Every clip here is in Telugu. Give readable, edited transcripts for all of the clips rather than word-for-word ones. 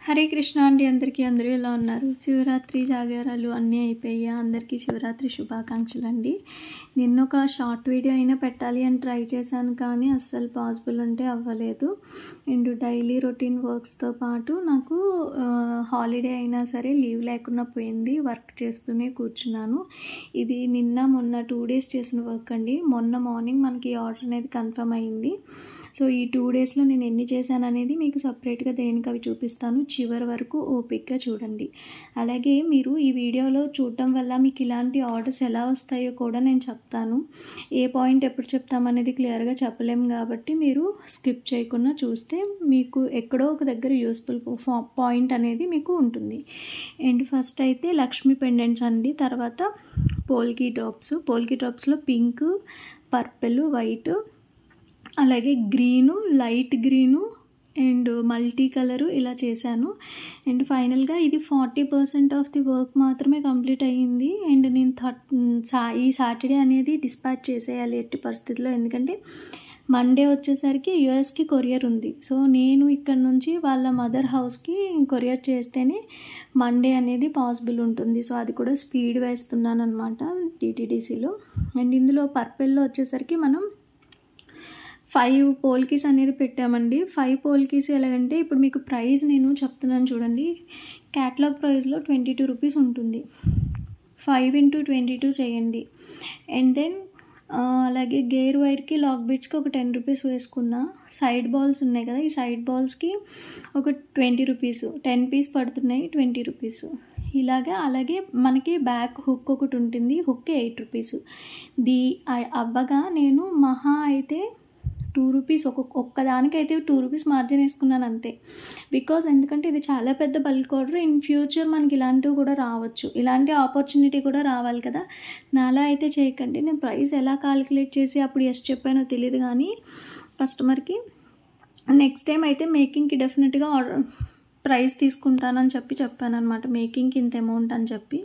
హరే కృష్ణ అండి. అందరూ ఎలా ఉన్నారు? శివరాత్రి జాగారాలు అన్నీ అయిపోయాయి. అందరికీ శివరాత్రి శుభాకాంక్షలు అండి. నిన్న ఒక షార్ట్ వీడియో అయినా పెట్టాలి అని ట్రై చేశాను, కానీ అస్సలు పాసిబుల్ అంటే అవ్వలేదు. అండ్ డైలీ రొటీన్ వర్క్స్తో పాటు నాకు హాలిడే అయినా సరే లీవ్ లేకుండా పోయింది. వర్క్ చేస్తూనే కూర్చున్నాను. ఇది నిన్న మొన్న 2 days చేసిన వర్క్ అండి. మొన్న మార్నింగ్ మనకి ఆర్డర్ అనేది కన్ఫర్మ్ అయింది. సో ఈ 2 daysలో నేను ఎన్ని చేశాను అనేది మీకు సపరేట్గా దేనికి అవి చూపిస్తాను. చివరి వరకు ఓపిక్గా చూడండి. అలాగే మీరు ఈ వీడియోలో చూడటం వల్ల మీకు ఇలాంటి ఆర్డర్స్ ఎలా వస్తాయో కూడా నేను చెప్తాను. ఏ పాయింట్ ఎప్పుడు చెప్తామనేది క్లియర్గా చెప్పలేము, కాబట్టి మీరు స్కిప్ చేయకుండా చూస్తే మీకు ఎక్కడో ఒక దగ్గర యూస్ఫుల్ పాయింట్ అనేది మీకు ఉంటుంది. అండ్ ఫస్ట్ అయితే లక్ష్మీ పెండెంట్స్ అండి. తర్వాత పోల్కీ టాప్స్లో పింక్, పర్పుల్, వైట్, అలాగే green, light green and multi colour ఇలా చేశాను. అండ్ ఫైనల్గా ఇది 40% ఆఫ్ ది వర్క్ మాత్రమే కంప్లీట్ అయ్యింది. అండ్ నేను ఈ సాటర్డే అనేది డిస్పాచ్ చేసేయాలి ఎట్టి పరిస్థితుల్లో, ఎందుకంటే మండే వచ్చేసరికి యూఎస్కి కొరియర్ ఉంది. సో నేను ఇక్కడ నుంచి వాళ్ళ మదర్ హౌస్కి కొరియర్ చేస్తేనే మండే అనేది పాసిబుల్ ఉంటుంది. సో అది కూడా స్పీడ్ వేస్తున్నాను అనమాట టీటీడీసీలో. అండ్ ఇందులో పర్పుల్లో వచ్చేసరికి మనం 5 పోల్కీస్ అనేది పెట్టామండి. 5 పోల్కీస్ ఎలాగంటే, ఇప్పుడు మీకు ప్రైస్ నేను చెప్తున్నాను చూడండి. క్యాటలాగ్ ప్రైస్లో 22 రూపీస్ ఉంటుంది. 5 × 22 చేయండి. అండ్ దెన్ అలాగే గేర్ వైర్కి లాక్ బిట్స్కి ఒక 10 రూపీస్ వేసుకున్నా. సైడ్ బాల్స్ ఉన్నాయి కదా, ఈ సైడ్ బాల్స్కి ఒక 20 రూపీస్, 10 పీస్ పడుతున్నాయి, 20 రూపీస్ ఇలాగా. అలాగే మనకి బ్యాక్ హుక్ ఒకటి ఉంటుంది, హుక్ 8 రూపీస్. అవ్వగా నేను మహా అయితే 2 రూపీస్ ఒక్కదానికైతే 2 రూపీస్ మార్జిన్ వేసుకున్నాను అంతే. బికాజ్ ఎందుకంటే ఇది చాలా పెద్ద బల్క్ ఆర్డర్. ఇన్ ఫ్యూచర్ మనకి ఇలాంటివి కూడా రావచ్చు, ఇలాంటి ఆపర్చునిటీ కూడా రావాలి కదా. నాలా అయితే చేయకండి. నేను ప్రైస్ ఎలా కాలిక్యులేట్ చేసి అప్పుడు ఎస్ చెప్పానో తెలియదు, కానీ కస్టమర్కి నెక్స్ట్ టైం అయితే మేకింగ్కి డెఫినెట్గా ప్రైస్ తీసుకుంటానని చెప్పాను అనమాట. మేకింగ్కి ఇంత అమౌంట్ అని చెప్పి.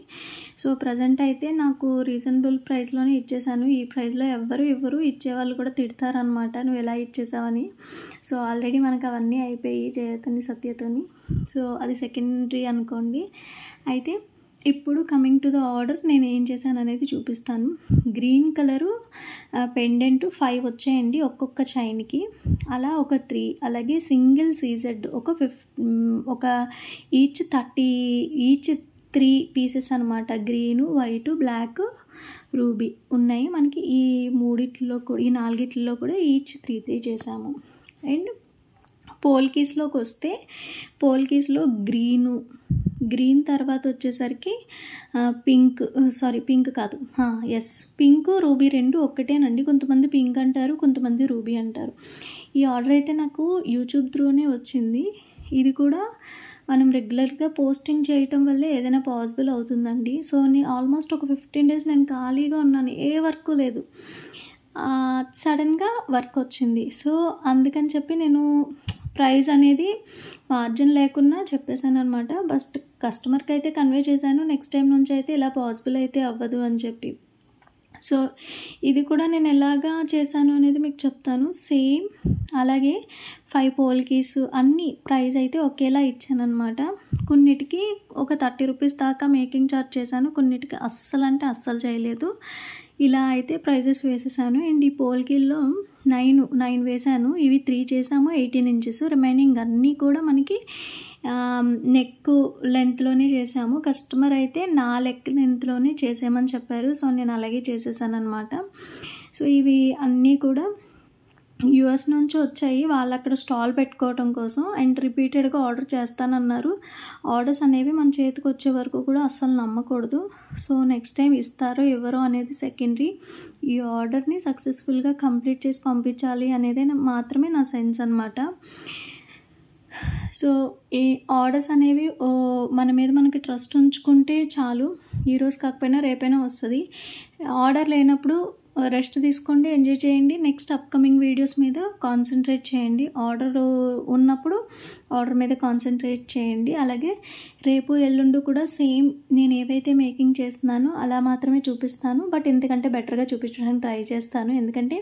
సో ప్రజెంట్ అయితే నాకు రీజనబుల్ ప్రైస్లోనే ఇచ్చేసాను. ఈ ప్రైస్లో ఇవ్వరు, ఇచ్చేవాళ్ళు కూడా తిడతారనమాట, నువ్వు ఎలా ఇచ్చేసావని. సో ఆల్రెడీ మనకు అవన్నీ అయిపోయి జయతని సత్యతోని. సో అది సెకండరీ అనుకోండి. అయితే ఇప్పుడు కమింగ్ టు ద ఆర్డర్, నేను ఏం చేశాను అనేది చూపిస్తాను. గ్రీన్ కలరు పెండెంట్ 5 వచ్చాయండి ఒక్కొక్క చైన్కి, అలా ఒక 3. అలాగే సింగిల్ సీజెడ్ ఒక ఈచ్ 3 పీసెస్ అనమాట. గ్రీను, వైటు, బ్లాక్, రూబీ ఉన్నాయి మనకి. ఈ 4 కూడా ఈచ్ 3 చేసాము. అండ్ పోల్కీస్లోకి వస్తే, పోల్కీస్లో గ్రీన్ తర్వాత వచ్చేసరికి పింక్, రూబీ 2 ఒక్కటేనండి. కొంతమంది పింక్ అంటారు, కొంతమంది రూబీ అంటారు. ఈ ఆర్డర్ అయితే నాకు యూట్యూబ్ త్రూనే వచ్చింది. ఇది కూడా మనం రెగ్యులర్గా పోస్టింగ్ చేయటం వల్లే ఏదైనా పాసిబుల్ అవుతుందండి. సో ఆల్మోస్ట్ ఒక 15 days నేను ఖాళీగా ఉన్నాను, ఏ వర్క్ లేదు. సడన్గా వర్క్ వచ్చింది. సో అందుకని చెప్పి నేను ప్రైస్ అనేది మార్జిన్ లేకున్నా చెప్పేశాను అనమాట. బట్ కస్టమర్కి అయితే కన్వే చేశాను, నెక్స్ట్ టైం నుంచి అయితే ఇలా పాసిబుల్ అయితే అవ్వదు అని చెప్పి. సో ఇది కూడా నేను ఎలాగా చేశాను అనేది మీకు చెప్తాను. సేమ్ అలాగే 5 పోల్కీస్ అన్నీ ప్రైస్ అయితే ఒకేలా ఇచ్చాను అనమాట. కొన్నిటికి ఒక 30 రూపీస్ దాకా మేకింగ్ ఛార్జ్ చేశాను, కొన్నిటికి అస్సలు చేయలేదు. ఇలా అయితే ప్రైజెస్ వేసేసాను. అండ్ ఈ పోల్కీల్లో 9 వేసాను. ఇవి 3 చేసాము, 18 inches. రిమైనింగ్ అన్నీ కూడా మనకి నెక్ లెంత్లోనే చేసాము. కస్టమర్ అయితే నా లెంత్లోనే చేసేయమని చెప్పారు. సో నేను అలాగే చేసేసాను అనమాట. సో ఇవి అన్నీ కూడా యూఎస్ నుంచి వచ్చాయి, వాళ్ళు అక్కడ స్టాల్ పెట్టుకోవడం కోసం. అండ్ రిపీటెడ్గా ఆర్డర్ చేస్తానన్నారు. ఆర్డర్స్ అనేవి మన చేతికి వచ్చే వరకు కూడా అస్సలు నమ్మకూడదు. సో నెక్స్ట్ టైం ఇస్తారో ఇవ్వరో అనేది సెకండరీ. ఈ ఆర్డర్ని సక్సెస్ఫుల్గా కంప్లీట్ చేసి పంపించాలి అనేది మాత్రమే నా సెన్స్ అనమాట. సో ఈ ఆర్డర్స్ అనేవి మన మీద మనకి ట్రస్ట్ ఉంచుకుంటే చాలు. ఈరోజు కాకపోయినా రేపైనా వస్తుంది. ఆర్డర్ లేనప్పుడు రెస్ట్ తీసుకోండి, ఎంజాయ్ చేయండి. నెక్స్ట్ అప్కమింగ్ వీడియోస్ మీద కాన్సన్ట్రేట్ చేయండి. ఆర్డర్ ఉన్నప్పుడు ఆర్డర్ మీద కాన్సన్ట్రేట్ చేయండి. అలాగే రేపు ఎల్లుండి కూడా సేమ్ నేను ఏవైతే మేకింగ్ చేస్తున్నానో అలా మాత్రమే చూపిస్తాను. బట్ ఇంతకంటే బెటర్గా చూపించడానికి ట్రై చేస్తాను. ఎందుకంటే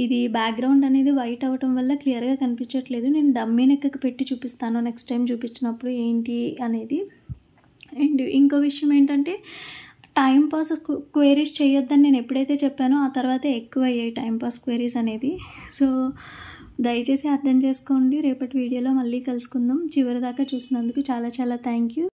ఇది బ్యాక్గ్రౌండ్ అనేది వైట్ అవ్వటం వల్ల క్లియర్గా కనిపించట్లేదు. నేను డమ్మీ నెక్కి పెట్టి చూపిస్తాను నెక్స్ట్ టైం చూపించినప్పుడు ఏంటి అనేది. అండ్ ఇంకో విషయం ఏంటంటే టైంపాస్ క్వైరీస్ చేయొద్దని నేను ఎప్పుడైతే చెప్పానో ఆ తర్వాతే ఎక్కువ అయ్యాయి టైంపాస్ క్వైరీస్ అనేది. సో దయచేసి అర్థం చేసుకోండి. రేపటి వీడియోలో మళ్ళీ కలుసుకుందాం. చివరి దాకా చూసినందుకు చాలా చాలా థ్యాంక్ యూ.